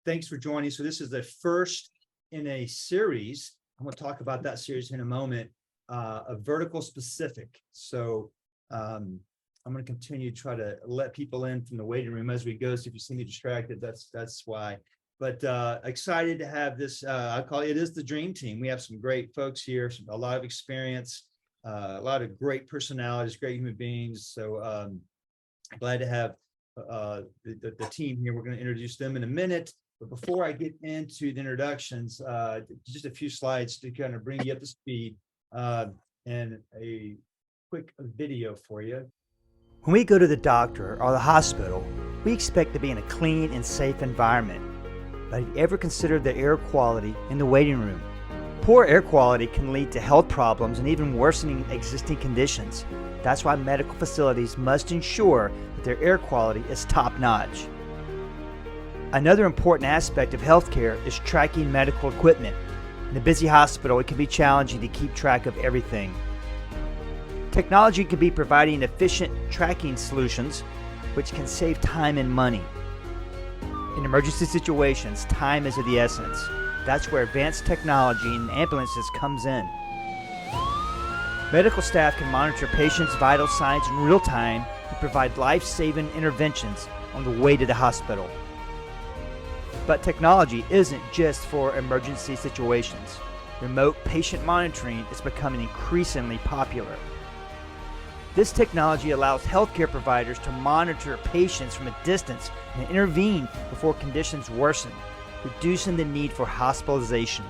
thanks for joining. So this is the first in a series. I'm going to talk about that series in a moment, a vertical specific. So I'm going to continue to try to let people in from the waiting room as we go. So if you see me distracted, that's why. But excited to have this, I call it is the dream team. We have some great folks here, a lot of experience, a lot of great personalities, great human beings. So glad to have the team here. We're going to introduce them in a minute. But before I get into the introductions, just a few slides to kind of bring you up to speed and a quick video for you. When we go to the doctor or the hospital, we expect to be in a clean and safe environment. But have you ever considered the air quality in the waiting room? Poor air quality can lead to health problems and even worsening existing conditions. That's why medical facilities must ensure that their air quality is top-notch. Another important aspect of healthcare is tracking medical equipment. In a busy hospital, it can be challenging to keep track of everything. Technology can be providing efficient tracking solutions, which can save time and money. In emergency situations, time is of the essence. That's where advanced technology in ambulances comes in. Medical staff can monitor patients' vital signs in real time and provide life-saving interventions on the way to the hospital. But technology isn't just for emergency situations. Remote patient monitoring is becoming increasingly popular. This technology allows healthcare providers to monitor patients from a distance and intervene before conditions worsen, reducing the need for hospitalization.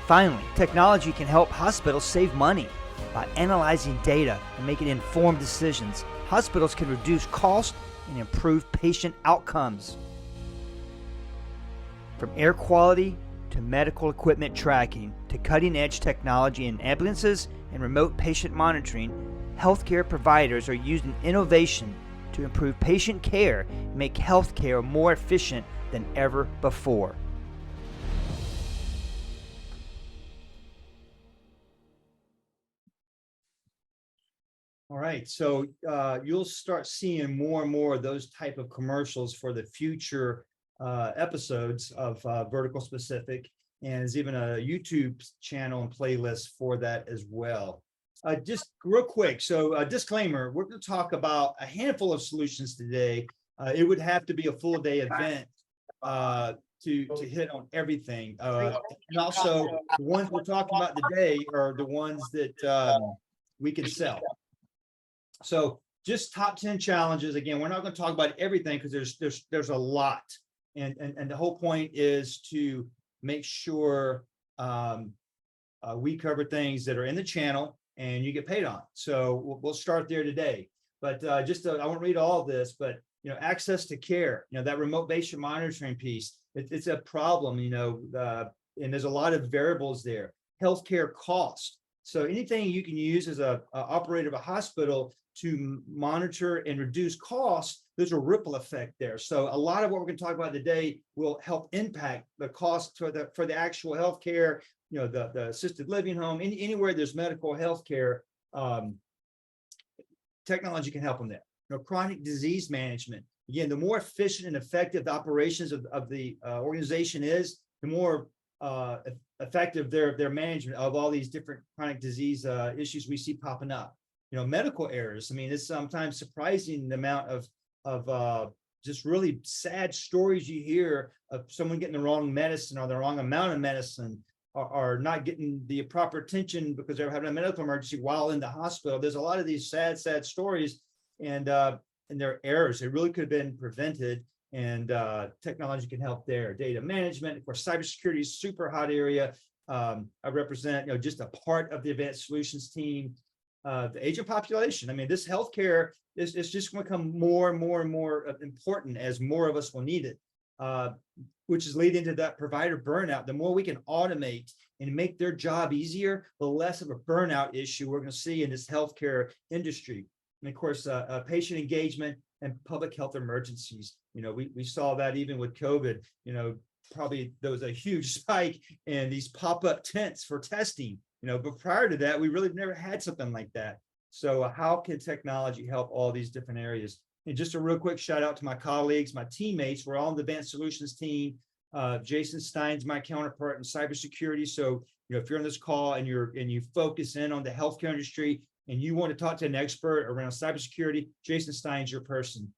Finally, technology can help hospitals save money. By analyzing data and making informed decisions, hospitals can reduce costs and improve patient outcomes. From air quality to medical equipment tracking to cutting-edge technology in ambulances and remote patient monitoring, healthcare providers are using innovation to improve patient care and make healthcare more efficient than ever before. All right, so you'll start seeing more and more of those type of commercials for the future episodes of Vertical Specific, and there's even a YouTube channel and playlist for that as well. Just real quick, so a disclaimer, we're going to talk about a handful of solutions today. It would have to be a full day event to hit on everything. And also, the ones we're talking about today are the ones that we can sell. So just top 10 challenges. Again, we're not going to talk about everything because there's a lot. And the whole point is to make sure we cover things that are in the channel and you get paid on. So we'll start there today. But I won't read all of this, but access to care, that remote patient monitoring piece, it's a problem, and there's a lot of variables there. Healthcare cost. So anything you can use as a operator of a hospital to monitor and reduce costs, there's a ripple effect there. So a lot of what we're going to talk about today will help impact the cost for the actual healthcare, the assisted living home, anywhere there's medical healthcare, technology can help them there. Chronic disease management. Again, the more efficient and effective the operations of the organization is, the more effective their management of all these different chronic disease issues we see popping up. Medical errors. I mean, it's sometimes surprising the amount of just really sad stories you hear of someone getting the wrong medicine or the wrong amount of medicine, or not getting the proper attention because they're having a medical emergency while in the hospital. There's a lot of these sad stories, and they're errors. They really could have been prevented, and technology can help there. Data management, of course, cybersecurity is a super hot area. I represent, just a part of the advanced solutions team. The aging population. I mean, this healthcare is just going to become more and more and more important as more of us will need it, which is leading to that provider burnout. The more we can automate and make their job easier, the less of a burnout issue we're going to see in this healthcare industry. And of course, patient engagement and public health emergencies. We saw that even with COVID. Probably there was a huge spike in these pop-up tents for testing. But prior to that, we really never had something like that. So how can technology help all these different areas? And just a real quick shout out to my colleagues, my teammates. We're all on the Advanced Solutions team. Jason Stein's my counterpart in cybersecurity. So, if you're on this call and you focus in on the healthcare industry and you want to talk to an expert around cybersecurity, Jason Stein's your person.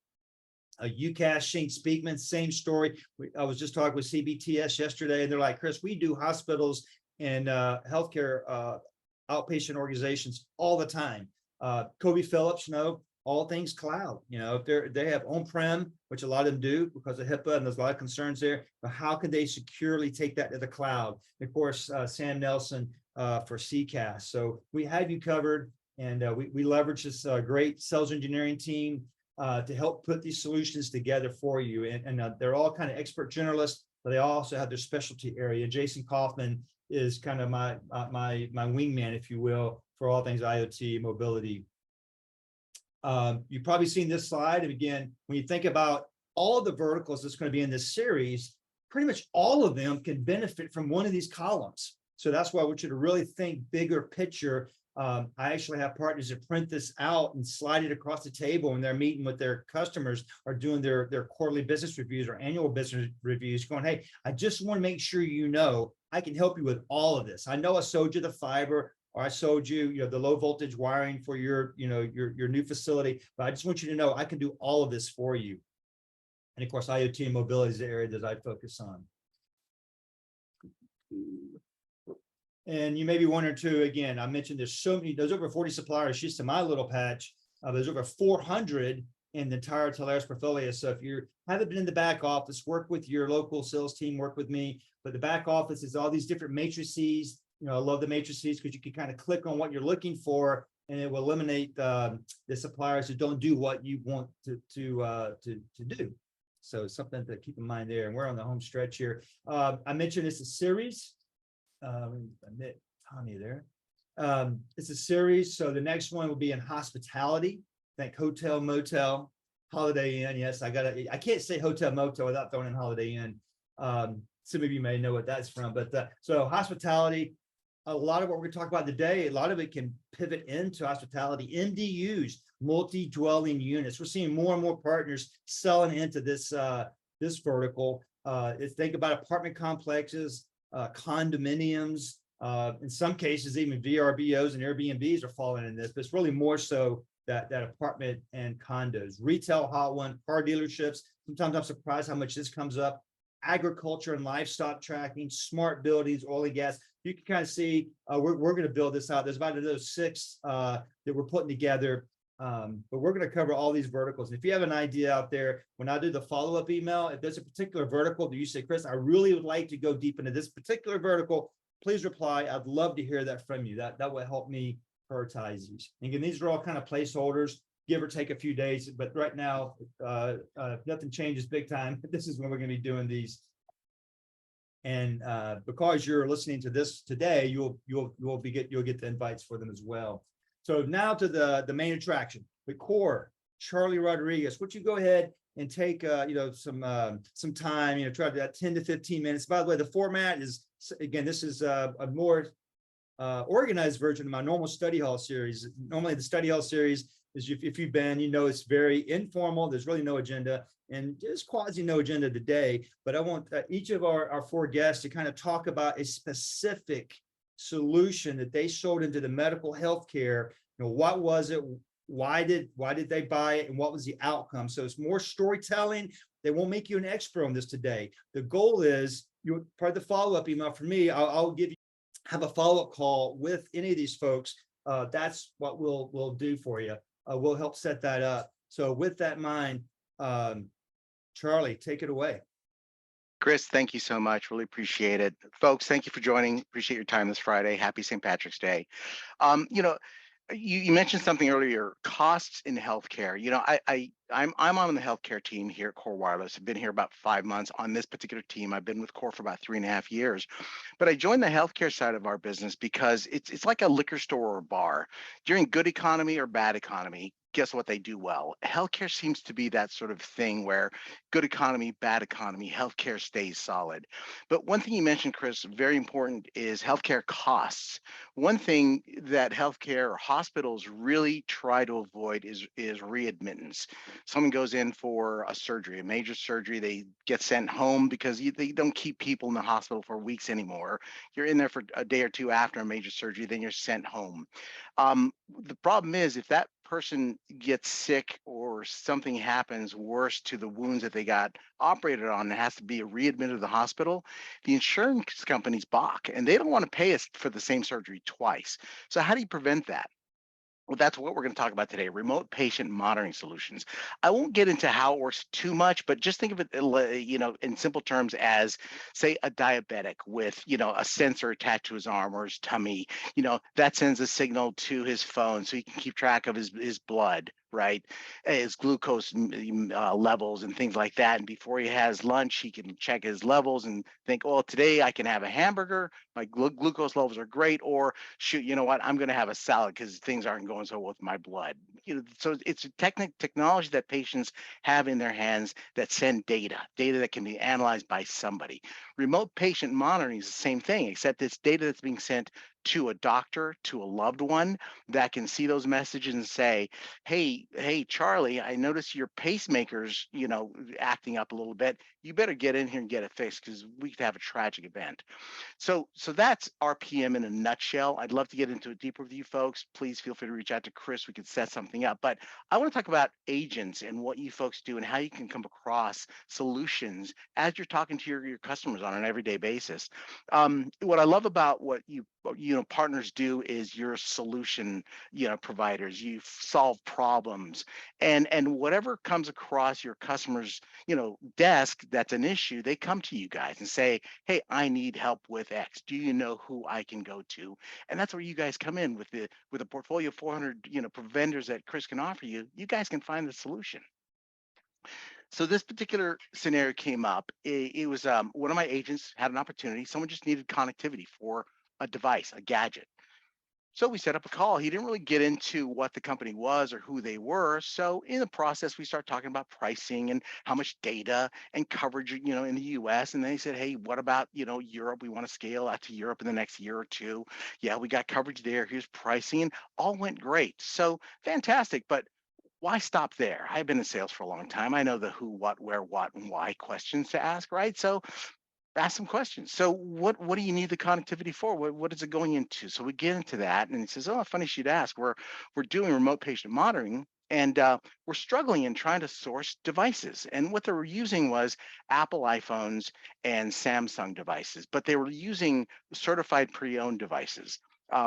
UCAS, Shane Speakman, same story. I was just talking with CBTS yesterday, and they're like, Chris, we do hospitals and healthcare outpatient organizations all the time. Kobe Phillips, all things cloud. If they have on-prem, which a lot of them do because of HIPAA, and there's a lot of concerns there, but how can they securely take that to the cloud? And of course, Sam Nelson for CCAS. So we have you covered, and we leverage this great sales engineering team to help put these solutions together for you. And they're all kind of expert generalists, but they also have their specialty area. Jason Kaufman is kind of my wingman, if you will, for all things IoT mobility. You've probably seen this slide. And again, when you think about all the verticals that's going to be in this series, pretty much all of them can benefit from one of these columns. So that's why I want you to really think bigger picture. I actually have partners that print this out and slide it across the table when they're meeting with their customers or doing their quarterly business reviews or annual business reviews, going, hey, I just want to make sure I can help you with all of this. I know I sold you the fiber, or I sold you, the low voltage wiring for your new facility, but I just want you to know I can do all of this for you. And of course, IoT and mobility is the area that I focus on. And you may be wondering too, again, I mentioned there's over 40 suppliers just in my little patch. There's over 400 in the entire Telarus portfolio. So if you haven't been in the back office, work with your local sales team, work with me. But the back office is all these different matrices. I love the matrices because you can kind of click on what you're looking for, and it will eliminate the suppliers who don't do what you want to do. So it's something to keep in mind there. And we're on the home stretch here. I mentioned it's a series. Admit Tommy there. It's a series. So the next one will be in hospitality. Think hotel, motel, Holiday Inn. Yes, I can't say hotel, motel without throwing in Holiday Inn. Some of you may know what that's from, but so hospitality, a lot of what we're going to talk about today, a lot of it can pivot into hospitality, MDUs, multi-dwelling units. We're seeing more and more partners selling into this vertical. Think about apartment complexes, condominiums, in some cases, even VRBOs and Airbnbs are falling in this, but it's really more so that apartment and condos. Retail, hot one, car dealerships. Sometimes I'm surprised how much this comes up. Agriculture and livestock tracking, smart buildings, oil and gas. You can kind of see we're going to build this out. There's about those 6 that we're putting together. But we're going to cover all these verticals. And if you have an idea out there, when I do the follow-up email, if there's a particular vertical that you say, Chris, I really would like to go deep into this particular vertical, please reply. I'd love to hear that from you. That will help me prioritize these. And again, these are all kind of placeholders, give or take a few days. But right now, nothing changes big time. This is when we're going to be doing these. And because you're listening to this today, you'll get the invites for them as well. So now to the main attraction, the core, Charlie Rodriguez. Would you go ahead and take some time, try that 10 to 15 minutes. By the way, the format is, again, this is a more organized version of my normal study hall series. Normally the study hall series is, if you've been, it's very informal. There's really no agenda, and there's quasi no agenda today. But I want each of our 4 guests to kind of talk about a specific solution that they sold into the medical healthcare. What was it? Why did they buy it, and what was the outcome? So it's more storytelling. They won't make you an expert on this today. The goal is, part of the follow-up email from me, I'll have a follow-up call with any of these folks. That's what we'll do for you. We'll help set that up. So with that in mind, Charlie, take it away. Chris, thank you so much. Really appreciate it. Folks, thank you for joining. Appreciate your time this Friday. Happy St. Patrick's Day. You mentioned something earlier, costs in healthcare. I'm on the healthcare team here at Core Wireless. I've been here about 5 months on this particular team. I've been with Core for about 3.5 years. But I joined the healthcare side of our business because it's like a liquor store or a bar. During good economy or bad economy, guess what they do well? Healthcare seems to be that sort of thing where good economy, bad economy, healthcare stays solid. But one thing you mentioned, Chris, very important is healthcare costs. One thing that healthcare or hospitals really try to avoid is readmittance. Someone goes in for a surgery, a major surgery, they get sent home because they don't keep people in the hospital for weeks anymore. You're in there for a day or two after a major surgery, then you're sent home. The problem is if that person gets sick or something happens worse to the wounds that they got operated on and has to be readmitted to the hospital, the insurance companies balk and they don't want to pay us for the same surgery twice. So how do you prevent that? Well, that's what we're going to talk about today, remote patient monitoring solutions. I won't get into how it works too much, but just think of it, in simple terms as, say, a diabetic with, a sensor attached to his arm or his tummy, that sends a signal to his phone so he can keep track of his blood, right? His glucose levels and things like that. And before he has lunch, he can check his levels and think, well, today I can have a hamburger. My glucose levels are great. Or shoot, you know what? I'm going to have a salad because things aren't going so well with my blood. So it's a technology that patients have in their hands that send data that can be analyzed by somebody. Remote patient monitoring is the same thing, except it's data that's being sent to a doctor, to a loved one that can see those messages and say, hey, Charlie, I notice your pacemaker's, acting up a little bit. You better get in here and get it fixed because we could have a tragic event. So that's RPM in a nutshell. I'd love to get into it deeper with you folks. Please feel free to reach out to Chris. We could set something up. But I want to talk about agents and what you folks do and how you can come across solutions as you're talking to your customers on an everyday basis. What I love about what you partners do is you're solution providers. You solve problems, and whatever comes across your customers desk that's an issue, they come to you guys and say, hey, I need help with X. Do you know who I can go to? And that's where you guys come in with a portfolio of 400 vendors that Chris can offer you. You guys can find the solution. So this particular scenario came up. It was one of my agents had an opportunity. Someone just needed connectivity for a device, a gadget. So we set up a call. He didn't really get into what the company was or who they were. So in the process, we start talking about pricing and how much data and coverage, in the US. And then he said, hey, what about, Europe? We want to scale out to Europe in the next year or two. Yeah, we got coverage there. Here's pricing. And all went great. So fantastic. But why stop there? I've been in sales for a long time. I know the who, what, where, what, and why questions to ask, right? So ask some questions. So what do you need the connectivity for? What is it going into? So we get into that, and he says, oh, funny she'd ask. We're doing remote patient monitoring, and we're struggling in trying to source devices. And what they were using was Apple iPhones and Samsung devices, but they were using certified pre-owned devices.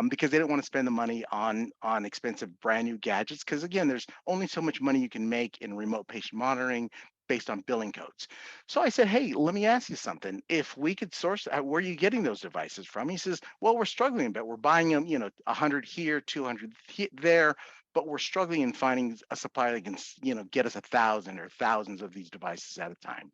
Because they didn't want to spend the money on expensive brand new gadgets. Because again, there's only so much money you can make in remote patient monitoring based on billing codes. So I said, hey, let me ask you something. If we could source, where are you getting those devices from? He says, well, we're struggling, but we're buying them, 100 here, 200 there, but we're struggling in finding a supplier that can, get us 1,000 or thousands of these devices at a time.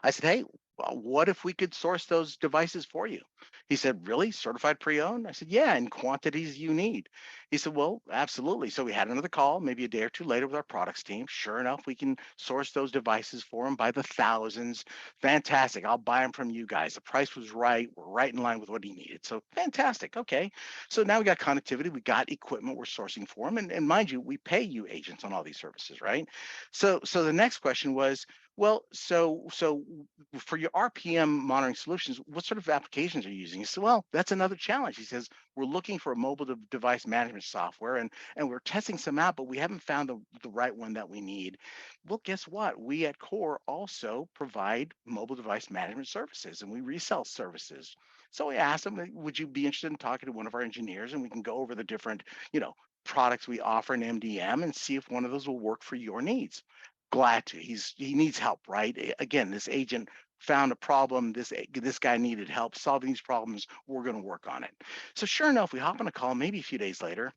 I said, hey, well, what if we could source those devices for you? He said, really? Certified pre-owned? I said, yeah, in quantities you need. He said, well, absolutely. So we had another call, maybe a day or two later with our products team. Sure enough, we can source those devices for him by the thousands. Fantastic. I'll buy them from you guys. The price was right. We're right in line with what he needed. So fantastic. Okay. So now we got connectivity. We got equipment we're sourcing for him. And mind you, we pay you agents on all these services, right? So the next question was, well, so for your RPM monitoring solutions, what sort of applications are you using? He said, well, that's another challenge. He says, we're looking for a mobile device management software and we're testing some out, but we haven't found the right one that we need. Well, guess what? We at Core also provide mobile device management services and we resell services. So we asked him, would you be interested in talking to one of our engineers and we can go over the different, products we offer in MDM and see if one of those will work for your needs. Glad to. He needs help, right? Again, this agent found a problem. This guy needed help solving these problems. We're going to work on it. So sure enough, we hop on a call maybe a few days later,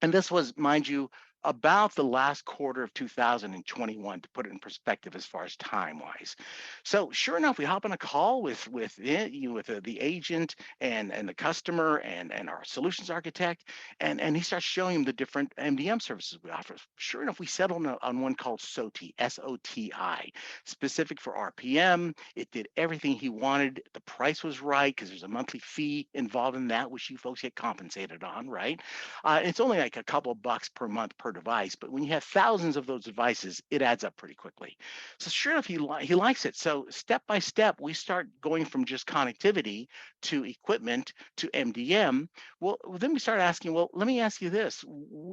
and this was, mind you, about the last quarter of 2021, to put it in perspective as far as time wise. So sure enough, we hop on a call with the agent and the customer and our solutions architect, and he starts showing him the different MDM services we offer. Sure enough, we settled on one called SOTI, SOTI, specific for RPM. It did everything he wanted. The price was right because there's a monthly fee involved in that, which you folks get compensated on, right? It's only like a couple of bucks per month per device, but when you have thousands of those devices, it adds up pretty quickly. So sure enough, he likes it. So step by step, we start going from just connectivity to equipment to MDM. Well, then we start asking, well, let me ask you this: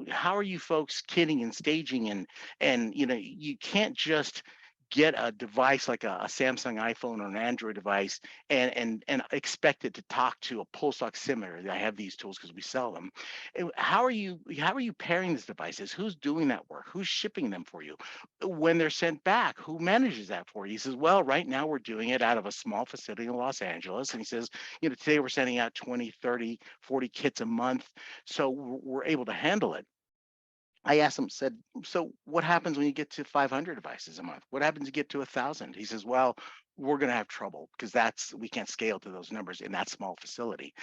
how are you folks kitting and staging, and you can't just get a device like a Samsung iPhone or an Android device and expect it to talk to a pulse oximeter. I have these tools because we sell them. How are you pairing these devices? Who's doing that work? Who's shipping them for you? When they're sent back, who manages that for you? He says, well, right now we're doing it out of a small facility in Los Angeles. And he says, today we're sending out 20, 30, 40 kits a month. So we're able to handle it. I asked him, said, so what happens when you get to 500 devices a month? What happens when you get to 1,000? He says, well, we're going to have trouble because we can't scale to those numbers in that small facility.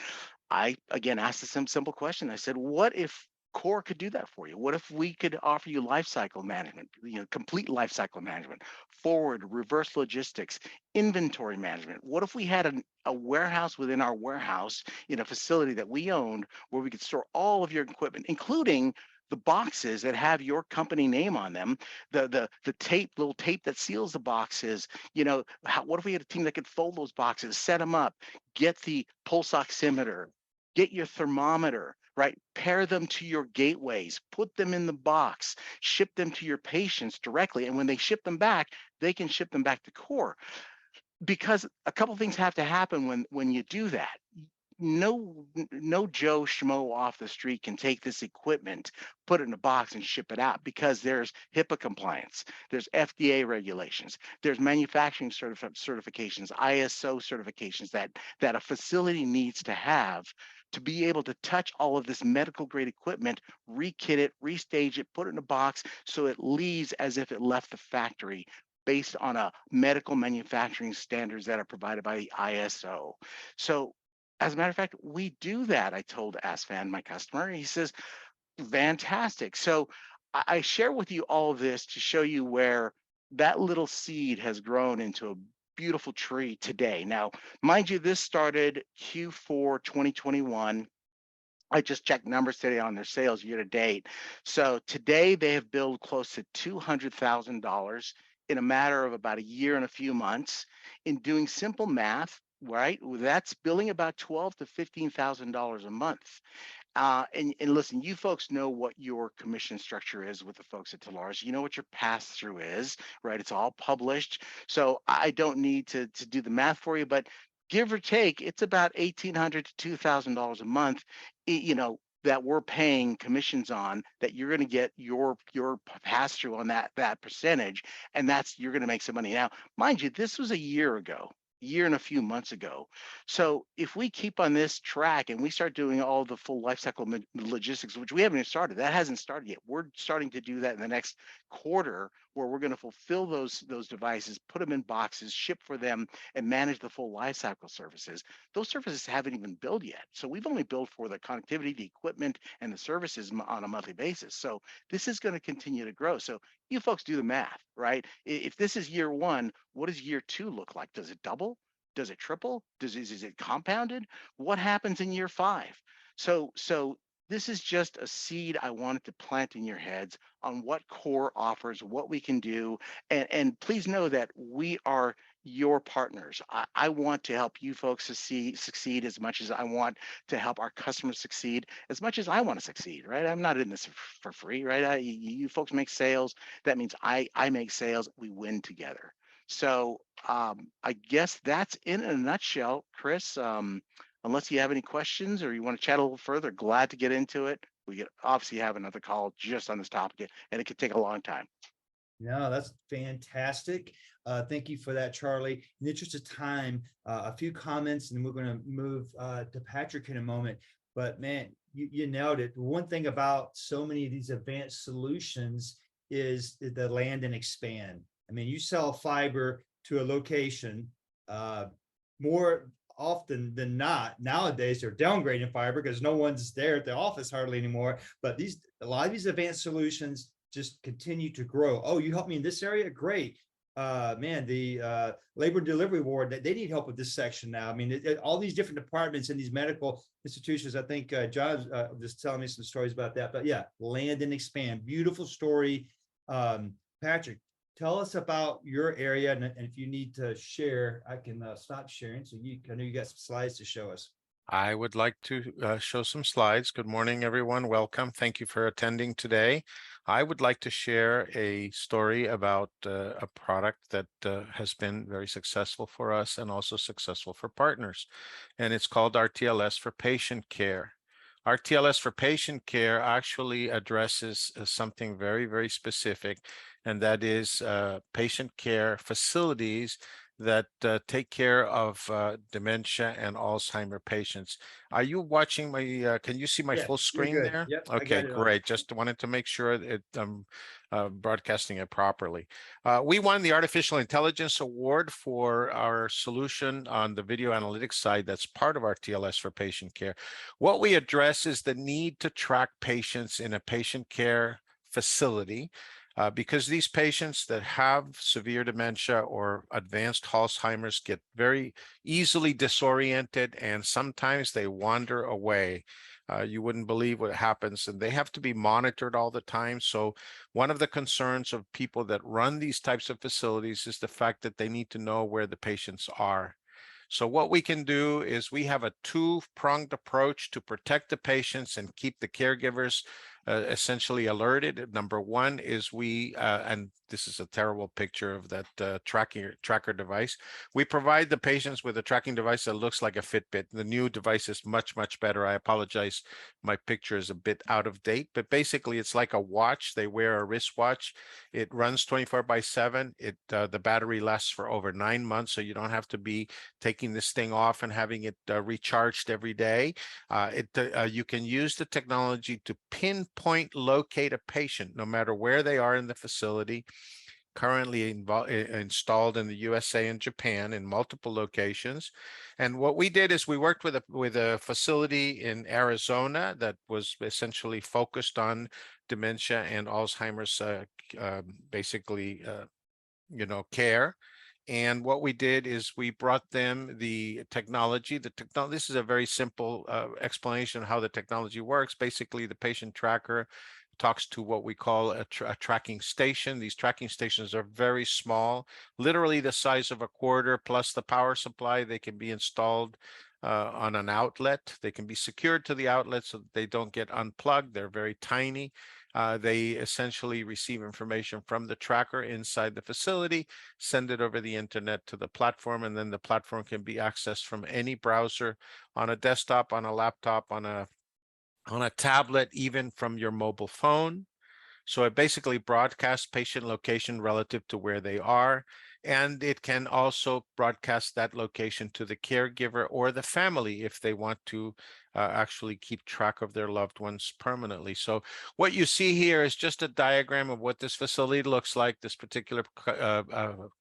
I again asked the simple question. I said, what if Core could do that for you? What if we could offer you lifecycle management, complete lifecycle management, forward, reverse logistics, inventory management? What if we had a warehouse within our warehouse in a facility that we owned where we could store all of your equipment, including the boxes that have your company name on them, the little tape that seals the boxes. What if we had a team that could fold those boxes, set them up, get the pulse oximeter, get your thermometer, right? Pair them to your gateways, put them in the box, ship them to your patients directly. And when they ship them back, they can ship them back to Core. Because a couple things have to happen when you do that. No Joe Schmo off the street can take this equipment, put it in a box and ship it out, because there's HIPAA compliance, there's FDA regulations, there's manufacturing certifications, ISO certifications that a facility needs to have to be able to touch all of this medical grade equipment, rekit it, restage it, put it in a box so it leaves as if it left the factory, based on a medical manufacturing standards that are provided by the ISO. So as a matter of fact, we do that. I told Asfan, my customer. He says, fantastic. So I share with you all of this to show you where that little seed has grown into a beautiful tree today. Now, mind you, this started Q4 2021. I just checked numbers today on their sales year to date. So today they have billed close to $200,000 in a matter of about a year and a few months. In doing simple math, right, that's billing about $12,000 to $15,000 a month. And listen, you folks know what your commission structure is with the folks at Telarus. You know what your pass-through is, right? It's all published. So I don't need to do the math for you, but give or take, it's about $1,800 to $2,000 a month, that we're paying commissions on, that you're going to get your pass-through on that percentage, and you're going to make some money. Now, mind you, this was a year and a few months ago. So if we keep on this track and we start doing all the full lifecycle logistics, which we haven't even started, that hasn't started yet. We're starting to do that in the next quarter, where we're going to fulfill those devices, put them in boxes, ship for them, and manage the full lifecycle services. Those services haven't even billed yet. So we've only billed for the connectivity, the equipment, and the services on a monthly basis. So this is going to continue to grow. So you folks do the math, right? If this is year one, what does year two look like? Does it double? Does it triple? Is it compounded? What happens in year five? So this is just a seed I wanted to plant in your heads on what Core offers, what we can do. And please know that we are your partners. I want to help you folks succeed as much as I want to help our customers succeed, as much as I want to succeed, right? I'm not in this for free, right? You folks make sales. That means I make sales. We win together. So I guess that's in a nutshell, Chris. Unless you have any questions or you want to chat a little further, glad to get into it. We could obviously have another call just on this topic, and it could take a long time. No, that's fantastic. Thank you for that, Charlie. In the interest of time, a few comments, and we're going to move to Patrick in a moment. but man, you nailed it. One thing about so many of these advanced solutions is the land and expand. I mean, you sell fiber to a location, more often than not. Nowadays, they're downgrading fiber because no one's there at the office hardly anymore. But a lot of these advanced solutions just continue to grow. Oh, you help me in this area? Great. Man, the labor delivery ward, they need help with this section now. I mean, all these different departments in these medical institutions. I think John was telling me some stories about that. But yeah, land and expand. Beautiful story. Patrick, tell us about your area, and if you need to share, I can stop sharing. So I know you got some slides to show us. I would like to show some slides. Good morning, everyone. Welcome. Thank you for attending today. I would like to share a story about a product that has been very successful for us and also successful for partners. And it's called RTLS for Patient Care. RTLS for Patient Care actually addresses something very, very specific, and that is patient care facilities that take care of dementia and Alzheimer patients. Are you watching my, can you see my Yeah, full you're screen good. there? Yep, I Okay, got it on. great. Just wanted to make sure that I'm broadcasting it properly. We won the Artificial Intelligence Award for our solution on the video analytics side that's part of our TLS for patient care. What we address is the need to track patients in a patient care facility because these patients that have severe dementia or advanced Alzheimer's get very easily disoriented, and sometimes they wander away. You wouldn't believe what happens, and they have to be monitored all the time. So one of the concerns of people that run these types of facilities is the fact that they need to know where the patients are. So what we can do is we have a two-pronged approach to protect the patients and keep the caregivers essentially alerted. Number one is and this is a terrible picture of that tracker device. We provide the patients with a tracking device that looks like a Fitbit. The new device is much, much better. I apologize. My picture is a bit out of date, but basically it's like a watch. They wear a wristwatch. It runs 24/7. The battery lasts for over 9 months, so you don't have to be taking this thing off and having it recharged every day. You can use the technology to pinpoint locate a patient no matter where they are in the facility. Currently installed in the USA and Japan in multiple locations. And what we did is we worked with a facility in Arizona that was essentially focused on dementia and Alzheimer's, basically, care. And what we did is we brought them the technology. This is a very simple explanation of how the technology works. Basically, the patient tracker talks to what we call a tracking station. These tracking stations are very small, literally the size of a quarter, plus the power supply. They can be installed on an outlet. They can be secured to the outlet so that they don't get unplugged. They're very tiny. They essentially receive information from the tracker inside the facility, send it over the internet to the platform, and then the platform can be accessed from any browser on a desktop, on a laptop, on a tablet, even from your mobile phone. So it basically broadcasts patient location relative to where they are. And it can also broadcast that location to the caregiver or the family if they want to actually keep track of their loved ones permanently. So what you see here is just a diagram of what this facility looks like, this particular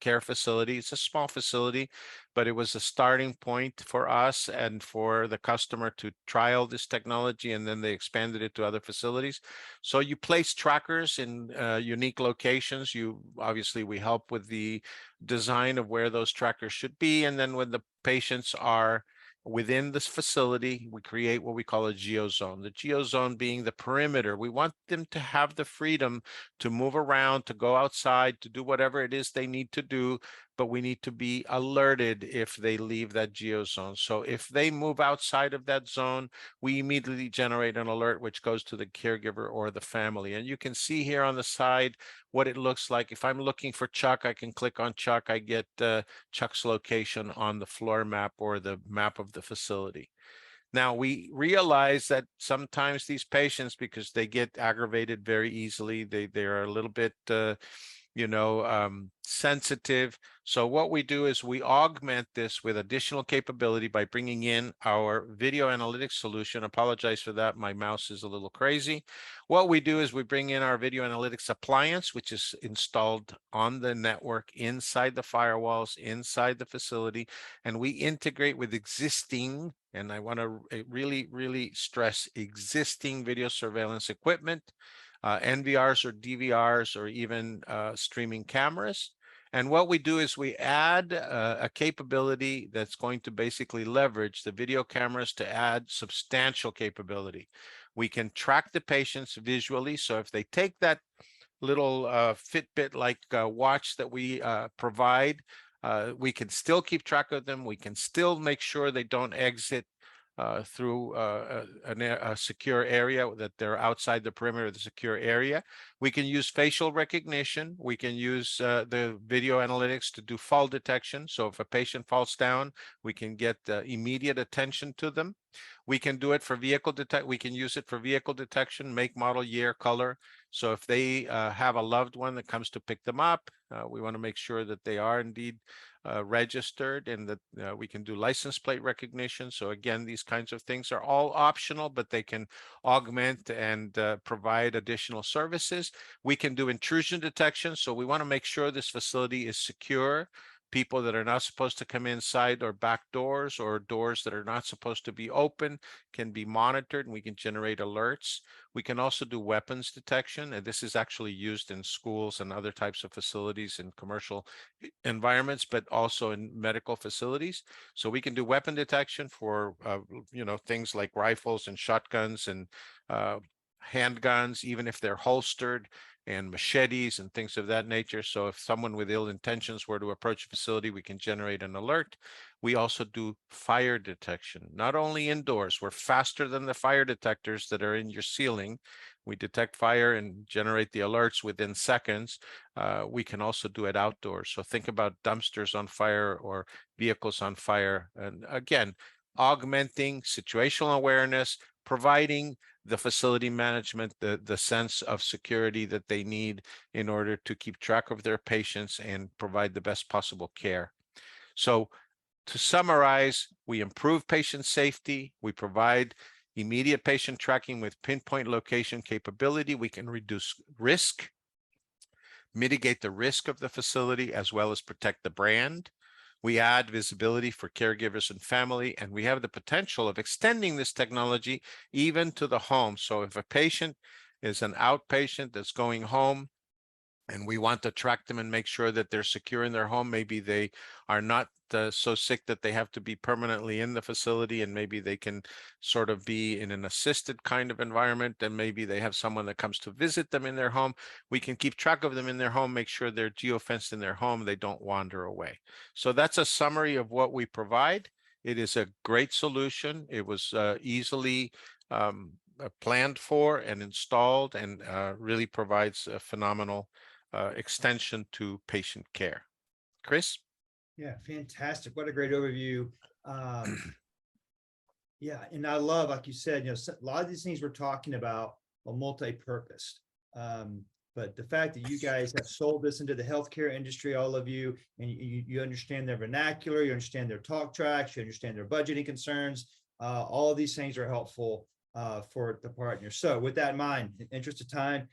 care facility. It's a small facility, but it was a starting point for us and for the customer to trial this technology, and then they expanded it to other facilities. So you place trackers in unique locations. Obviously, we help with the design of where those trackers should be. And then when the patients are within this facility, we create what we call a geozone. The geozone being the perimeter. We want them to have the freedom to move around, to go outside, to do whatever it is they need to do, but we need to be alerted if they leave that geozone. So if they move outside of that zone, we immediately generate an alert which goes to the caregiver or the family. And you can see here on the side what it looks like. If I'm looking for Chuck, I can click on Chuck. I get Chuck's location on the floor map or the map of the facility. Now, we realize that sometimes these patients, because they get aggravated very easily, they're a little bit sensitive. So what we do is we augment this with additional capability by bringing in our video analytics solution. Apologize for that. My mouse is a little crazy. What we do is we bring in our video analytics appliance, which is installed on the network inside the firewalls, inside the facility, and we integrate with existing, and I want to really, really stress existing video surveillance equipment, NVRs or DVRs, or even streaming cameras. And what we do is we add a capability that's going to basically leverage the video cameras to add substantial capability. We can track the patients visually. So if they take that little Fitbit-like watch that we provide, we can still keep track of them. We can still make sure they don't exit through a secure area, that they're outside the perimeter of the secure area. We can use facial recognition. We can use the video analytics to do fall detection. So if a patient falls down, we can get immediate attention to them. We can do it for vehicle detect. We can use it for vehicle detection, make, model, year, color. So if they have a loved one that comes to pick them up, we want to make sure that they are indeed registered, and that we can do license plate recognition. So again, these kinds of things are all optional, but they can augment and provide additional services. We can do intrusion detection. So we want to make sure this facility is secure. People that are not supposed to come inside, or back doors, or doors that are not supposed to be open, can be monitored, and we can generate alerts. We can also do weapons detection, and this is actually used in schools and other types of facilities in commercial environments, but also in medical facilities. So we can do weapon detection for things like rifles and shotguns and handguns, even if they're holstered, and machetes and things of that nature. So if someone with ill intentions were to approach a facility, we can generate an alert. We also do fire detection, not only indoors. We're faster than the fire detectors that are in your ceiling. We detect fire and generate the alerts within seconds. We can also do it outdoors. So think about dumpsters on fire or vehicles on fire. And again, augmenting situational awareness, providing the facility management the sense of security that they need in order to keep track of their patients and provide the best possible care. So to summarize, we improve patient safety. We provide immediate patient tracking with pinpoint location capability. We can reduce risk, mitigate the risk of the facility, as well as protect the brand. We add visibility for caregivers and family, and we have the potential of extending this technology even to the home. So if a patient is an outpatient that's going home, and we want to track them and make sure that they're secure in their home, maybe they are not so sick that they have to be permanently in the facility, and maybe they can sort of be in an assisted kind of environment, and maybe they have someone that comes to visit them in their home. We can keep track of them in their home, make sure they're geofenced in their home, they don't wander away. So that's a summary of what we provide. It is a great solution. It was easily planned for and installed, and really provides a phenomenal extension to patient care. Chris? Yeah, fantastic. What a great overview. Yeah, and I love, like you said, a lot of these things we're talking about are multi-purpose. But the fact that you guys have sold this into the healthcare industry, all of you, and you understand their vernacular, you understand their talk tracks, you understand their budgeting concerns, all of these things are helpful for the partner. So with that in mind, in interest of time,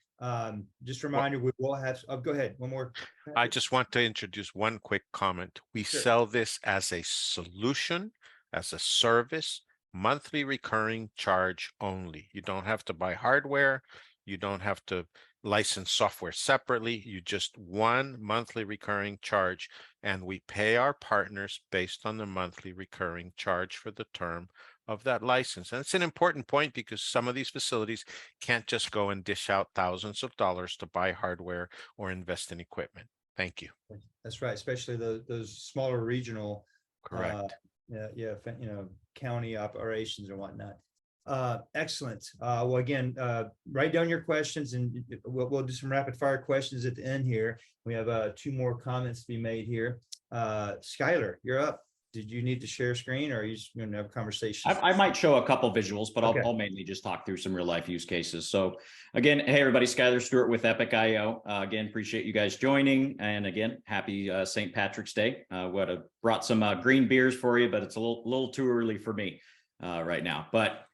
just a reminder, we will have, go ahead, one more. I just want to introduce one quick comment. We Sure. sell this as a solution, as a service, monthly recurring charge only. You don't have to buy hardware. You don't have to license software separately. You just one monthly recurring charge, and we pay our partners based on the monthly recurring charge for the term of that license. And it's an important point, because some of these facilities can't just go and dish out thousands of dollars to buy hardware or invest in equipment. Thank you. That's right, especially those smaller regional, Correct. county operations and whatnot. Excellent. Well, again, write down your questions, and we'll do some rapid fire questions at the end here. We have 2 more comments to be made here. Skylar, you're up. did you need to share screen, or are you just going to have conversations? I might show a couple visuals, but Okay. I'll mainly just talk through some real life use cases. So again, hey everybody, Skylar Stewart with Epic IO. Again, appreciate you guys joining. And again, happy St. Patrick's Day. Brought some green beers for you, but it's a little too early for me right now. But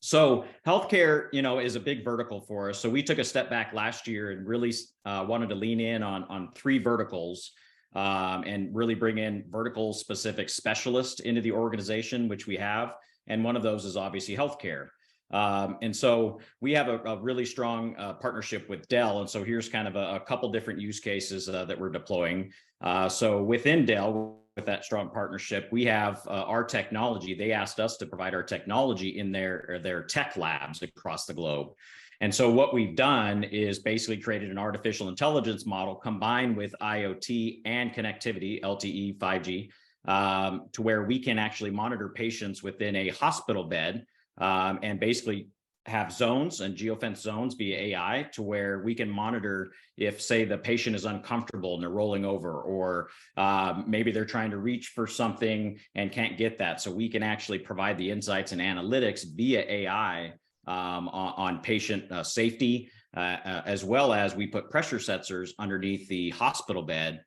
so healthcare, is a big vertical for us. So we took a step back last year and really wanted to lean in on three verticals. And really bring in vertical specific specialists into the organization, which we have. And one of those is obviously healthcare. And so we have a really strong partnership with Dell. And so here's kind of a couple different use cases that we're deploying. So within Dell, with that strong partnership, we have our technology. They asked us to provide our technology in their tech labs across the globe. And so what we've done is basically created an artificial intelligence model combined with IoT and connectivity, LTE, 5G, to where we can actually monitor patients within a hospital bed and basically have zones and geofence zones via AI to where we can monitor if, say, the patient is uncomfortable and they're rolling over, or maybe they're trying to reach for something and can't get that. So we can actually provide the insights and analytics via AI on patient safety, as well as we put pressure sensors underneath the hospital bed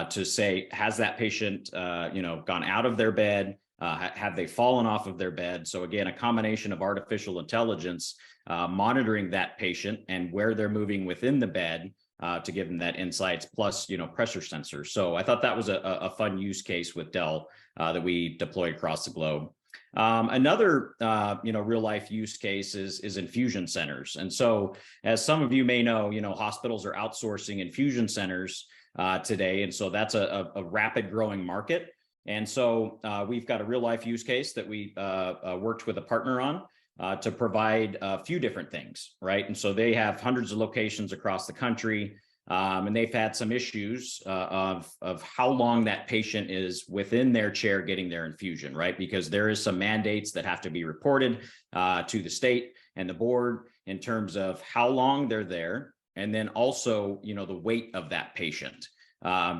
to say, has that patient, gone out of their bed? Have they fallen off of their bed? So again, a combination of artificial intelligence monitoring that patient and where they're moving within the bed to give them that insights, plus pressure sensors. So I thought that was a fun use case with Dell that we deployed across the globe. Another, real life use case is infusion centers. And so as some of you may know, hospitals are outsourcing infusion centers today. And so that's a rapid growing market. And so we've got a real life use case that we worked with a partner on to provide a few different things, right? And so they have hundreds of locations across the country. And they've had some issues of how long that patient is within their chair getting their infusion, right? Because there is some mandates that have to be reported to the state and the board in terms of how long they're there. And then also, the weight of that patient,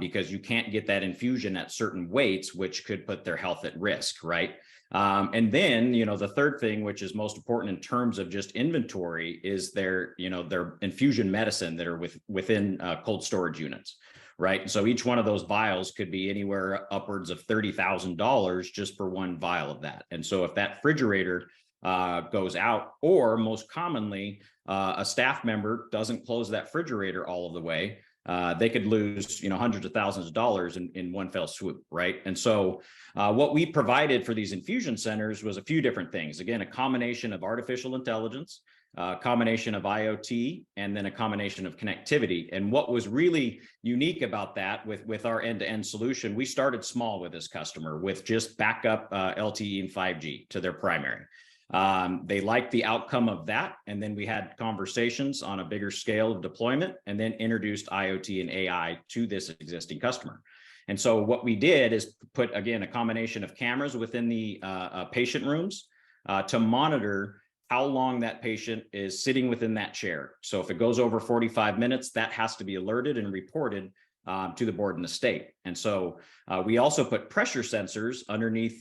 because you can't get that infusion at certain weights, which could put their health at risk, right? And then, the third thing, which is most important in terms of just inventory, is their infusion medicine that are within cold storage units, right? And so each one of those vials could be anywhere upwards of $30,000 just for one vial of that. And so if that refrigerator goes out, or most commonly, a staff member doesn't close that refrigerator all of the way, they could lose, hundreds of thousands of dollars in one fell swoop, right? And so what we provided for these infusion centers was a few different things. Again, a combination of artificial intelligence, a combination of IoT, and then a combination of connectivity. And what was really unique about that with our end-to-end solution, we started small with this customer with just backup LTE and 5G to their primary. They liked the outcome of that. And then we had conversations on a bigger scale of deployment, and then introduced IoT and AI to this existing customer. And so what we did is put, again, a combination of cameras within the patient rooms to monitor how long that patient is sitting within that chair. So if it goes over 45 minutes, that has to be alerted and reported to the board and the state. And so we also put pressure sensors underneath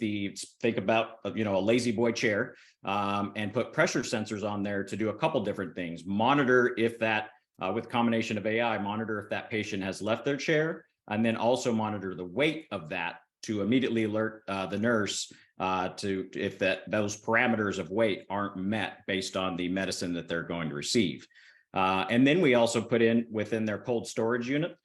think about, a lazy boy chair, and put pressure sensors on there to do a couple different things. Monitor if that, with combination of AI, monitor if that patient has left their chair, and then also monitor the weight of that to immediately alert the nurse if those parameters of weight aren't met based on the medicine that they're going to receive. And then we also put in within their cold storage unit,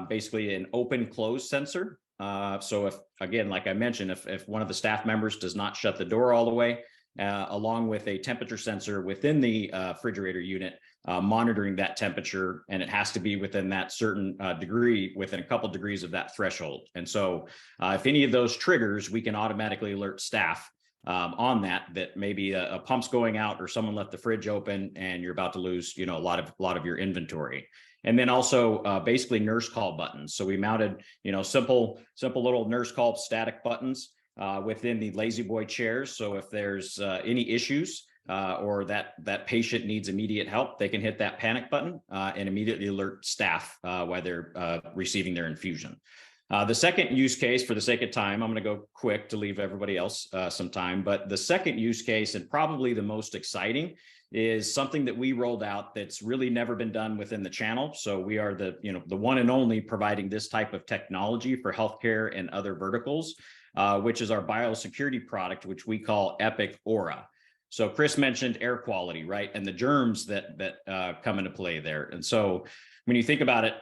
basically an open close sensor. So if, again, like I mentioned, if one of the staff members does not shut the door all the way, along with a temperature sensor within the refrigerator unit, monitoring that temperature, and it has to be within that certain degree, within a couple degrees of that threshold. And so if any of those triggers, we can automatically alert staff on that maybe a pump's going out, or someone left the fridge open and you're about to lose, a lot of your inventory. And then also basically nurse call buttons. So we mounted, simple little nurse call static buttons within the lazy boy chairs. So if there's any issues or that patient needs immediate help, they can hit that panic button and immediately alert staff while they're receiving their infusion. The second use case, for the sake of time, I'm going to go quick to leave everybody else some time. But the second use case, and probably the most exciting, is something that we rolled out that's really never been done within the channel. So we are the one and only providing this type of technology for healthcare and other verticals, which is our biosecurity product, which we call Epic Aura. So Chris mentioned air quality, right? And the germs that come into play there. And so when you think about it,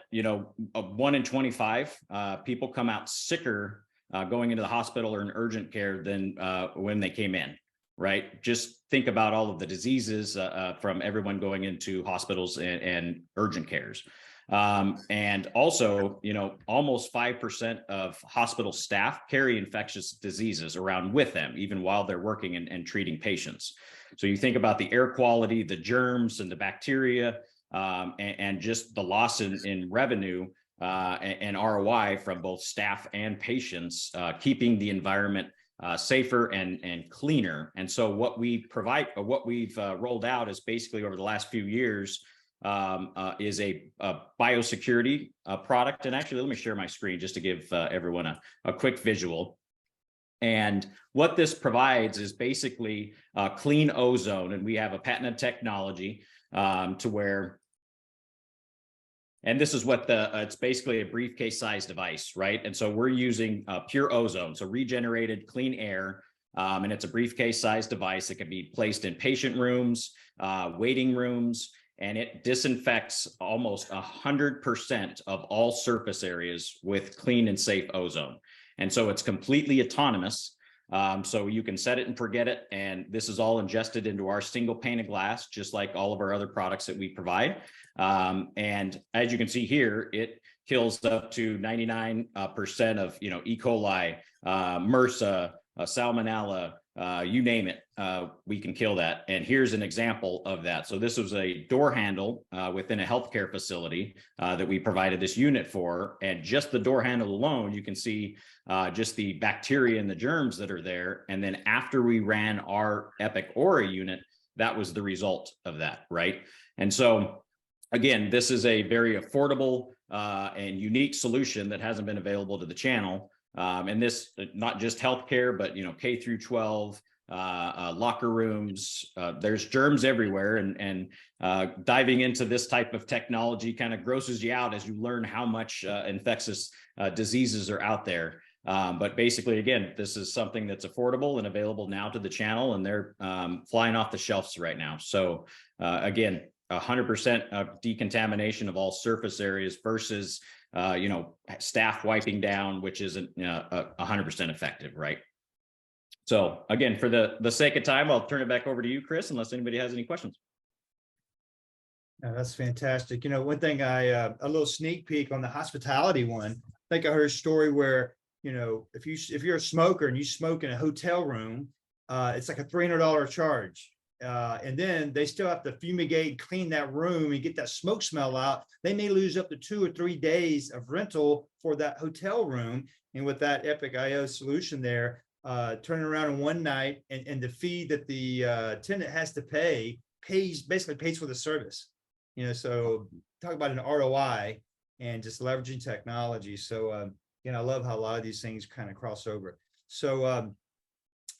1 in 25 people come out sicker going into the hospital or in urgent care than when they came in, right? Just think about all of the diseases from everyone going into hospitals and urgent cares. And also, almost 5% of hospital staff carry infectious diseases around with them, even while they're working and treating patients. So you think about the air quality, the germs and the bacteria, and just the loss in revenue and ROI from both staff and patients, keeping the environment safer and cleaner. And so what we provide, what we've rolled out is basically over the last few years is a biosecurity product. And actually, let me share my screen just to give everyone a quick visual. And what this provides is basically clean ozone. And we have a patented technology to where, and this is what it's basically a briefcase sized device, right? And so we're using pure ozone, so regenerated clean air. And it's a briefcase sized device that can be placed in patient rooms, waiting rooms, and it disinfects almost 100% of all surface areas with clean and safe ozone. And so it's completely autonomous. So you can set it and forget it. And this is all ingested into our single pane of glass, just like all of our other products that we provide. And as you can see here, it kills up to 99% of, E. coli, MRSA, salmonella, you name it, we can kill that. And here's an example of that. So this was a door handle within a healthcare facility that we provided this unit for. And just the door handle alone, you can see just the bacteria and the germs that are there. And then after we ran our Epic Aura unit, that was the result of that, right? And so again, this is a very affordable and unique solution that hasn't been available to the channel. And this, not just healthcare, but, K through 12, locker rooms, there's germs everywhere. And diving into this type of technology kind of grosses you out as you learn how much infectious diseases are out there. But basically, again, this is something that's affordable and available now to the channel, and they're flying off the shelves right now. So again, 100% of decontamination of all surface areas versus staff wiping down, which isn't 100% effective, right? So again, for the sake of time, I'll turn it back over to you, Chris, unless anybody has any questions. Yeah, that's fantastic. One thing a little sneak peek on the hospitality one. I think I heard a story where, if you're a smoker and you smoke in a hotel room, it's like a $300 charge. And then they still have to fumigate and clean that room and get that smoke smell out. They may lose up to 2 or 3 days of rental for that hotel room. And with that Epic IO solution there, turning around in one night, and the fee that the tenant has to basically pays for the service. So talk about an ROI and just leveraging technology. So I love how a lot of these things kind of cross over. So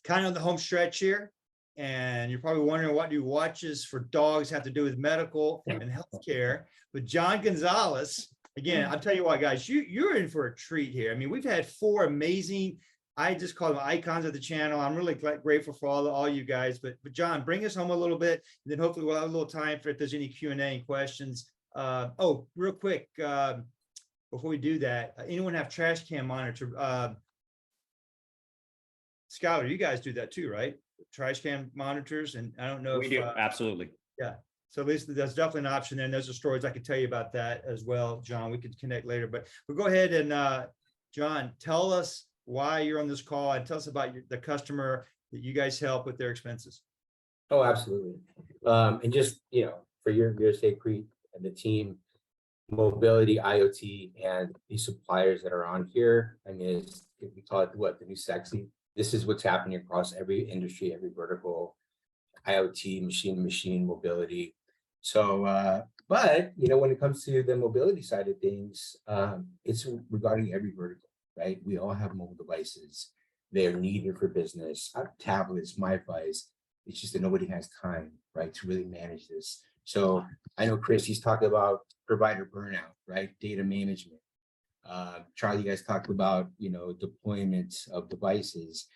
kind of on the home stretch here. And you're probably wondering, what do watches for dogs have to do with medical and healthcare? But John Gonzalez, again, I'll tell you what, guys, you're in for a treat here. I mean, we've had 4 amazing, I just call them icons of the channel. I'm really grateful for all you guys. But John, bring us home a little bit, and then hopefully we'll have a little time for if there's any Q&A and questions. Real quick, before we do that, anyone have trash can monitor? Skylar, you guys do that too, right? Trash can monitors, and I don't know We if do, absolutely. yeah. So at least there's definitely an option there. And those are stories I could tell you about that as well, John. We could connect later, but we'll go ahead and John, tell us why you're on this call and tell us about the customer that you guys help with their expenses. Oh, absolutely. And just, for your sake, Preet and the team, mobility, IoT, and these suppliers that are on here, I mean, we call it the new sexy. This is what's happening across every industry, every vertical, IoT, machine-to-machine mobility. So, but, when it comes to the mobility side of things, it's regarding every vertical. right? We all have mobile devices. They're needed for business, tablets, MiFi's. It's just that nobody has time, right, to really manage this. So I know Chris, he's talked about provider burnout, right? Data management. Charlie, you guys talked about, deployment of devices.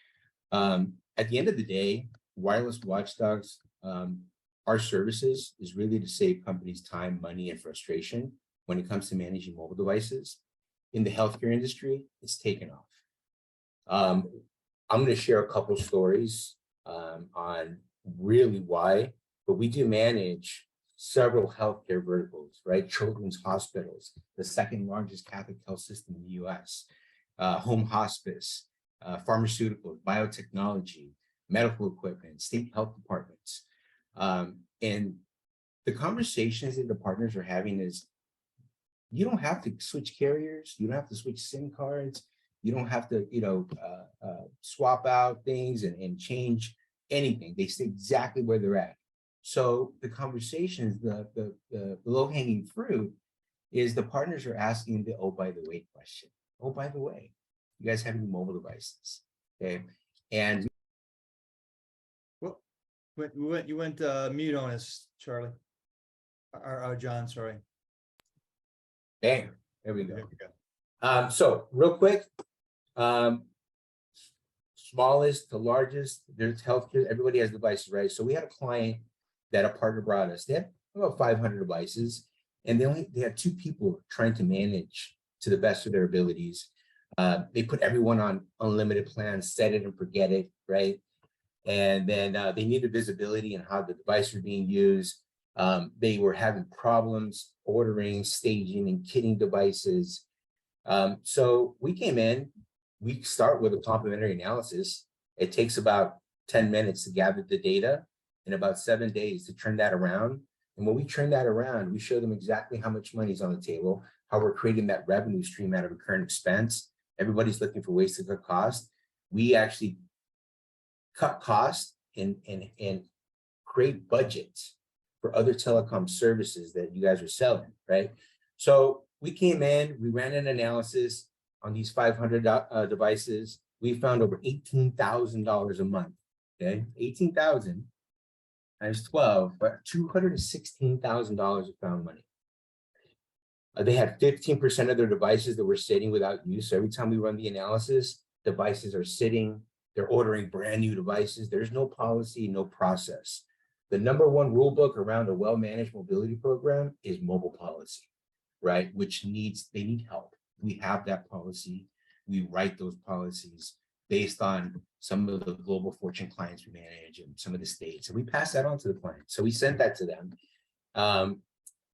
At the end of the day, wireless watchdogs, our services is really to save companies time, money, and frustration when it comes to managing mobile devices. In the healthcare industry, it's taken off. I'm going to share a couple stories on really why, but we do manage several healthcare verticals, right? Children's hospitals, the second largest Catholic health system in the US, home hospice, pharmaceuticals, biotechnology, medical equipment, state health departments. And the conversations that the partners are having is, you don't have to switch carriers, you don't have to switch SIM cards, you don't have to, swap out things and change anything. They stay exactly where they're at. So the conversations, the low-hanging fruit is the partners are asking the oh by the way question. Oh, by the way, you guys have any mobile devices? Okay. And Well, you went mute on us, Charlie. Or John, sorry. bam, there we go. There we go. So real quick, smallest to largest, there's healthcare, everybody has devices, right? So we had a client that a partner brought us. They had about 500 devices, and they had 2 people trying to manage to the best of their abilities. They put everyone on unlimited plans, set it and forget it, right? And then they needed visibility on how the device was being used. They were having problems ordering, staging, and kitting devices. So we came in, we start with a complementary analysis. It takes about 10 minutes to gather the data and about 7 days to turn that around. And when we turn that around, we show them exactly how much money is on the table, how we're creating that revenue stream out of a current expense. Everybody's looking for ways to cut cost. We actually cut costs and create budgets for other telecom services that you guys are selling, right? So we came in, we ran an analysis on these 500 devices. We found over $18,000 a month, okay? 18,000 times 12, but $216,000 of found money. They had 15% of their devices that were sitting without use. So every time we run the analysis, devices are sitting, they're ordering brand new devices. There's no policy, no process. The number one rule book around a well-managed mobility program is mobile policy, right? They need help. We have that policy. We write those policies based on some of the global fortune clients we manage and some of the states. And we pass that on to the clients. So we sent that to them.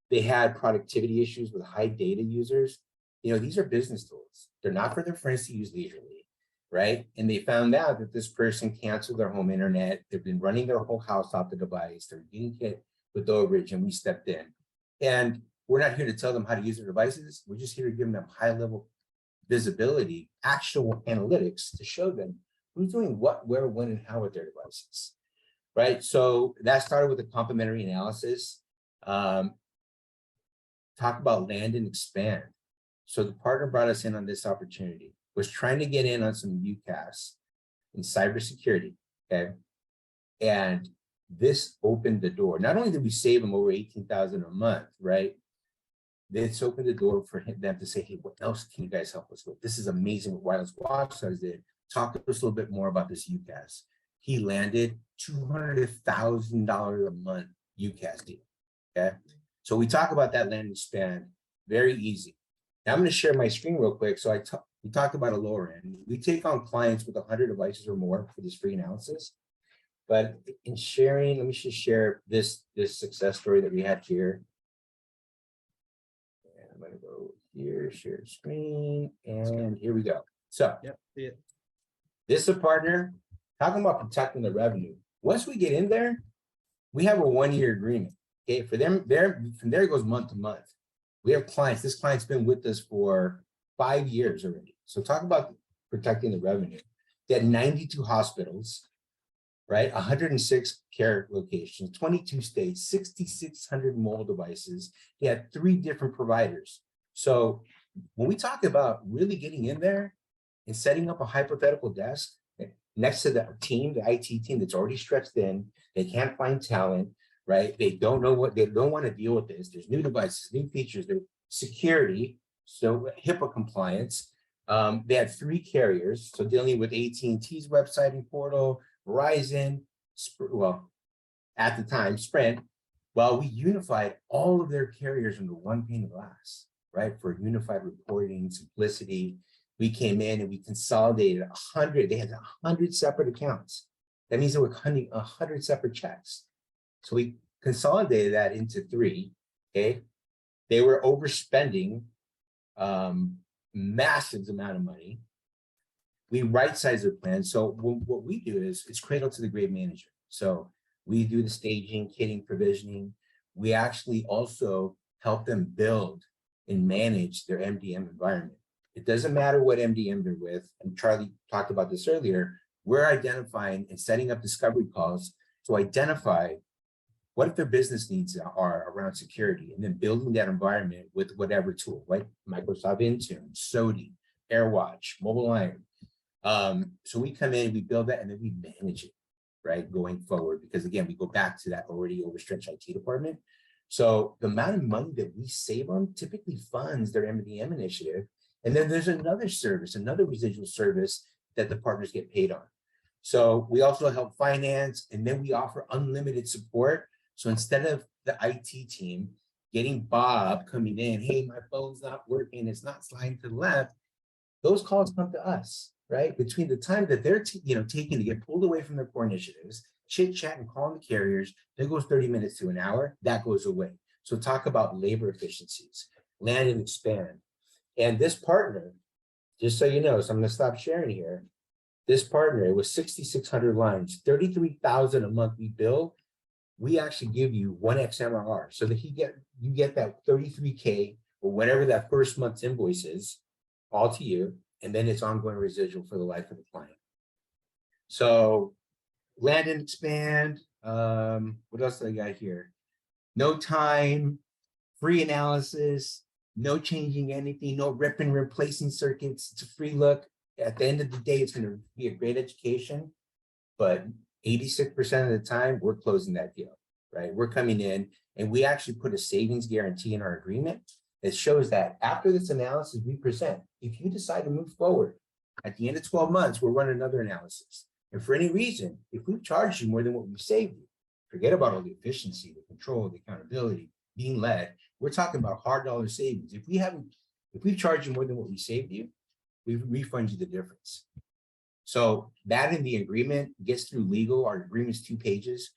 They had productivity issues with high data users. These are business tools. They're not for their friends to use leisurely, right? And they found out that this person canceled their home internet. They've been running their whole house off the device. They're getting hit with overage, and we stepped in. And we're not here to tell them how to use their devices. We're just here to give them high-level visibility, actual analytics to show them who's doing what, where, when, and how with their devices, right? So that started with a complementary analysis. Talk about land and expand. So the partner brought us in on this opportunity, was trying to get in on some UCaaS in cybersecurity, okay? And this opened the door. Not only did we save them over $18,000 a month, right? This opened the door for them to say, hey, what else can you guys help us with? This is amazing what Wireless Watchdogs did. Talk to us a little bit more about this UCaaS. He landed $200,000 a month UCaaS deal, okay? So we talk about that land and expand, very easy. Now I'm going to share my screen real quick. So we talked about a lower end. We take on clients with 100 devices or more for this free analysis. But in sharing, let me just share this success story that we had here. And I'm going to go here, share screen, and here we go. So this is a partner talking about protecting the revenue. Once we get in there, we have a 1-year agreement. Okay, for them, from there it goes month to month. We have clients. This client's been with us for 5 years already. So talk about protecting the revenue. They had 92 hospitals, right? 106 care locations, 22 states, 6,600 mobile devices. They had 3 different providers. So when we talk about really getting in there, and setting up a hypothetical desk next to the team, the IT team that's already stretched thin. They can't find talent, right? They don't know what, they don't want to deal with this. There's new devices, new features, there's security, so HIPAA compliance. They had 3 carriers, so dealing with AT&T's website and portal, Verizon, well, at the time, Sprint. Well, we unified all of their carriers into one pane of glass, right? For unified reporting, simplicity. We came in and we consolidated 100, they had 100 separate accounts. That means they were cutting 100 separate checks. So we consolidated that into 3, okay? They were overspending massive amount of money. We right-size their plan. So what we do is it's cradle to the grave manager. So we do the staging, kitting, provisioning. We actually also help them build and manage their MDM environment. It doesn't matter what MDM they're with, and Charlie talked about this earlier, we're identifying and setting up discovery calls to identify what their business needs are around security, and then building that environment with whatever tool, like Microsoft Intune, SODI, AirWatch, Mobile Iron. So we come in, we build that, and then we manage it, right, going forward, because again, we go back to that already overstretched IT department. So the amount of money that we save them typically funds their MDM initiative. And then there's another service, another residual service that the partners get paid on. So we also help finance, and then we offer unlimited support. So instead of the IT team getting Bob coming in, hey, my phone's not working, it's not sliding to the left, those calls come to us, right? Between the time that they're taking to get pulled away from their core initiatives, chit chat and calling the carriers, there goes 30 minutes to an hour, that goes away. So talk about labor efficiencies, land and expand. And this partner, just so you know, so I'm going to stop sharing here. This partner, it was 6,600 lines, 33,000 a month we bill. We actually give you 1x MRR, so that you get that 33K or whatever that first month's invoice is, all to you, and then it's ongoing residual for the life of the client. So land and expand. What else do I got here? No time, free analysis, no changing anything, no ripping, replacing circuits. It's a free look. At the end of the day, it's going to be a great education, but 86% of the time, we're closing that deal, right? We're coming in and we actually put a savings guarantee in our agreement that shows that after this analysis we present, if you decide to move forward, at the end of 12 months, we'll run another analysis. And for any reason, if we've charged you more than what we've saved you, forget about all the efficiency, the control, the accountability, being led. We're talking about hard dollar savings. If we've charged you more than what we saved you, we refund you the difference. So that in the agreement gets through legal. Our agreement's 2 pages,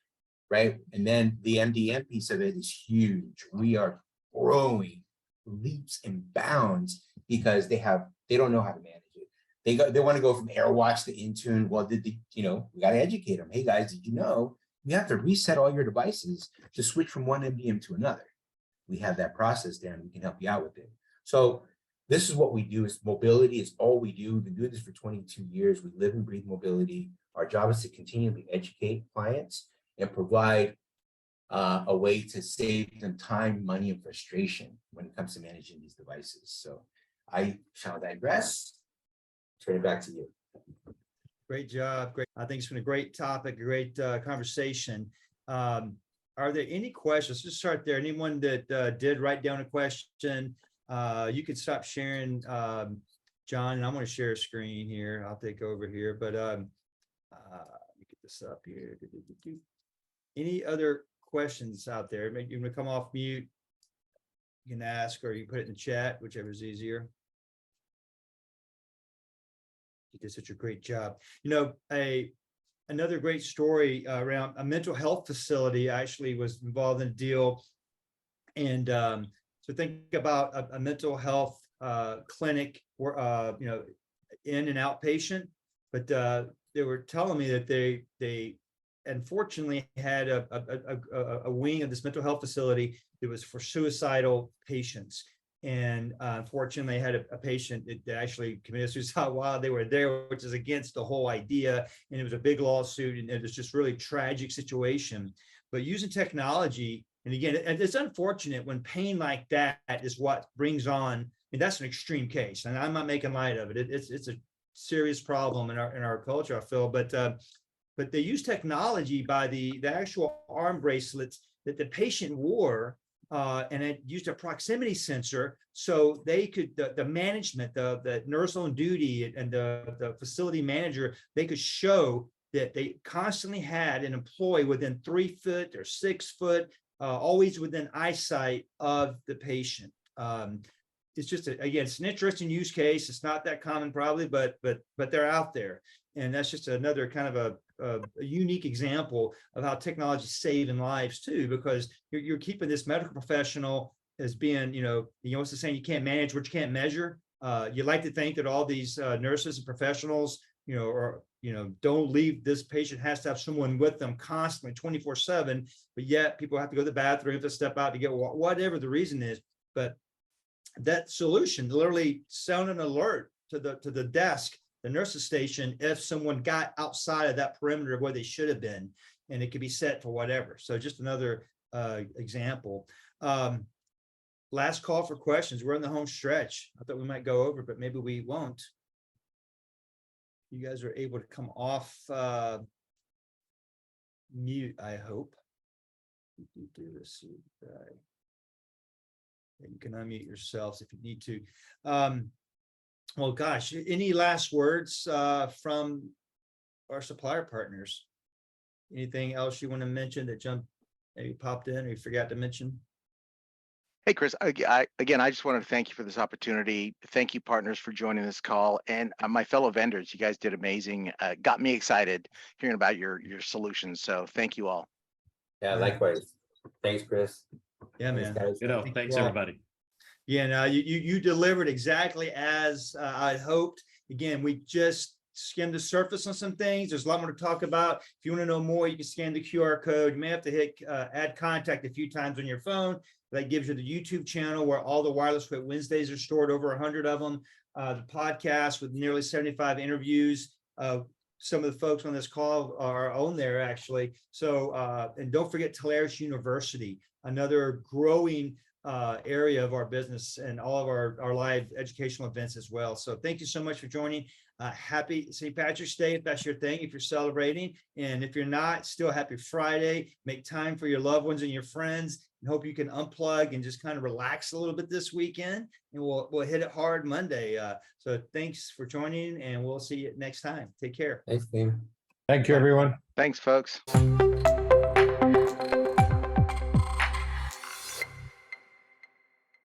right? And then the MDM piece of it is huge. We are growing leaps and bounds because they don't know how to manage it. They want to go from AirWatch to Intune. Well, we got to educate them. Hey guys, did you know you have to reset all your devices to switch from one MDM to another? We have that process there and we can help you out with it. So this is what we do. Is mobility is all we do. We've been doing this for 22 years. We live and breathe mobility. Our job is to continually educate clients and provide a way to save them time, money, and frustration when it comes to managing these devices. So I shall digress. Turn it back to you. Great job. Great. I think it's been a great topic, a great conversation. Are there any questions? Let's just start there. Anyone that did write down a question, you could stop sharing, John, and I'm going to share a screen here. I'll take over here, but let me get this up here. Any other questions out there? Maybe you want to come off mute. You can ask, or you can put it in the chat, whichever is easier. You did such a great job. Another great story around a mental health facility. I actually was involved in a deal, and so think about a mental health clinic, or in and outpatient. But they were telling me that they unfortunately had a wing of this mental health facility that was for suicidal patients. And unfortunately, they had a patient that actually committed suicide while they were there, which is against the whole idea. And it was a big lawsuit, and it was just really tragic situation. But using technology, and again, it's unfortunate when pain like that is what brings on. I mean, that's an extreme case, and I'm not making light of it. It's a serious problem in our culture, I feel. But they use technology by the actual arm bracelets that the patient wore, and it used a proximity sensor, so they could the management, the nurse on duty, and the facility manager, they could show that they constantly had an employee within 3 foot or 6 foot, always within eyesight of the patient. It's just again, it's an interesting use case. It's not that common probably, but they're out there, and that's just another kind of a unique example of how technology is saving lives too, because you're keeping this medical professional as being, what's the saying, you can't manage what you can't measure. You like to think that all these nurses and professionals, don't leave this patient, has to have someone with them constantly 24/7, but yet people have to go to the bathroom, have to step out to get whatever the reason is. But that solution literally sound an alert to the desk, the nurse's station, if someone got outside of that perimeter of where they should have been, and it could be set for whatever. So just another example. Last call for questions. We're in the home stretch. I thought we might go over, but maybe we won't. You guys are able to come off mute, I hope. Do this. You can unmute yourselves if you need to. Well, gosh, any last words from our supplier partners? Anything else you want to mention that maybe popped in or you forgot to mention? Hey, Chris, again, I just wanted to thank you for this opportunity. Thank you, partners, for joining this call. And my fellow vendors, you guys did amazing. Got me excited hearing about your solutions. So thank you all. Yeah, likewise. Thanks, Chris. Yeah, Thanks, man. guys. Thanks, everybody. Yeah, no, you delivered exactly as I'd hoped. Again, we just skimmed the surface on some things. There's a lot more to talk about. If you want to know more, you can scan the QR code. You may have to hit add contact a few times on your phone. That gives you the YouTube channel where all the Wireless Quit Wednesdays are stored, over 100 of them. The podcast with nearly 75 interviews. Some of the folks on this call are on there, actually. So, and don't forget Telarus University, another growing area of our business, and all of our live educational events as well. So thank you so much for joining. Happy St. Patrick's Day if that's your thing, if you're celebrating. And if you're not, still happy Friday. Make time for your loved ones and your friends, and hope you can unplug and just kind of relax a little bit this weekend. And we'll hit it hard Monday. So thanks for joining, and we'll see you next time. Take care. Thanks, team. Thank you, everyone. Thanks, folks.